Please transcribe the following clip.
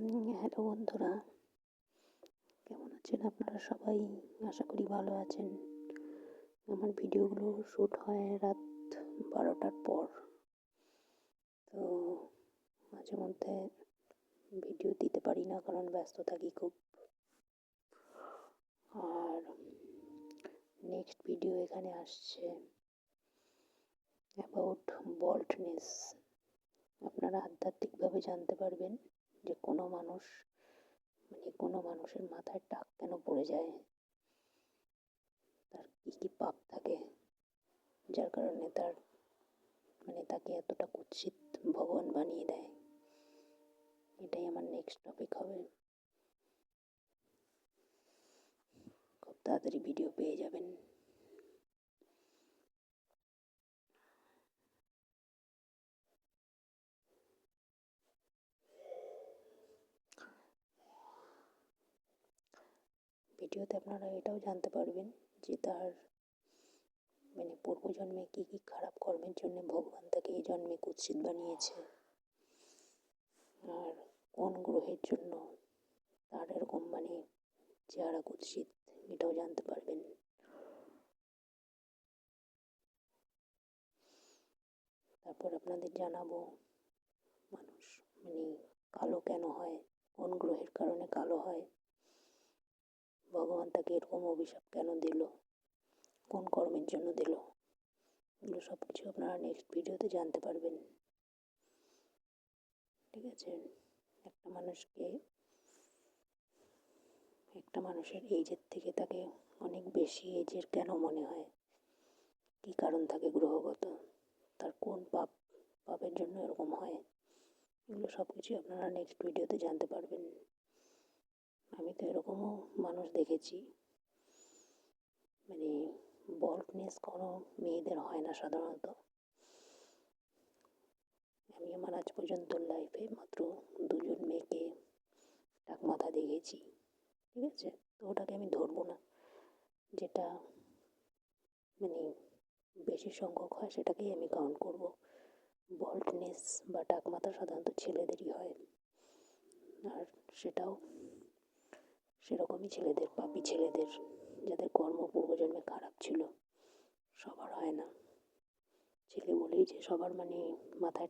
Hello বন্ধুরা, কেমন আছেন আপনারা সবাই? আশা করি ভালো আছেন। আমার ভিডিওগুলো শ্যুট হয় রাত 12টার পর, তো মাঝে মধ্যে ভিডিও দিতে পারি না, কারণ ব্যস্ত থাকি খুব। আর নেক্সট ভিডিও এখানে আসছে অ্যাবাউট বল্ডনেস। আপনারা আধ্যাত্মিকভাবে জানতে পারবেন যে কোনো মানুষের মাথায় টাক কেন পড়ে যায়, তার কী কী পাপ থাকে যার কারণে তাকে এতটা কুৎসিত ভগবান বানিয়ে দেয়। এটাই আমার নেক্সট টপিক হবে। খুব তাড়াতাড়ি ভিডিও পেয়ে যাবেন। ভিডিওতে আপনারা এটাও জানতে পারবেন যে তার পূর্বজন্মে কী কী খারাপ কর্মের জন্য ভগবান তাকে এই জন্মে কুৎসিত বানিয়েছে, আর কোন গ্রহের জন্য তার এরকম চেহারা কুৎসিত, এটাও জানতে পারবেন। তারপর আপনাদের জানাবো মানুষ কালো কেন হয়, কোন গ্রহের কারণে কালো হয়, ভগবান তাকে এরকম অভিশাপ কেন দিল, কোন কর্মের জন্য দিল, এগুলো সব কিছু আপনারা নেক্সট ভিডিওতে জানতে পারবেন। ঠিক আছে? একটা মানুষের এইজের থেকে তাকে অনেক বেশি এজের কেন মনে হয়, কী কারণ থাকে গ্রহগত, তার কোন পাপের জন্য এরকম হয়, এগুলো সব কিছু আপনারা নেক্সট ভিডিওতে জানতে পারবেন। আমি তো এরকমও মানুষ দেখেছি, বল্ডনেস কোনো মেয়েদের হয় না সাধারণত। আমি আমার আজ পর্যন্ত লাইফে মাত্র 2জন মেয়েকে টাক মাথা দেখেছি। ঠিক আছে? তো ওটাকে আমি ধরবো না, যেটা বেশি সংখ্যক হয় সেটাকেই আমি কাউন্ট করব। বল্ডনেস বা টাক মাথা সাধারণত ছেলেদেরই হয়, আর সেটাও সেরকমই ছেলেদের, পাপী ছেলেদের, যাদের কর্ম পূর্বজন্মে খারাপ ছিল। সবার হয় না। ছেলে বলেই যে সবার মাথায়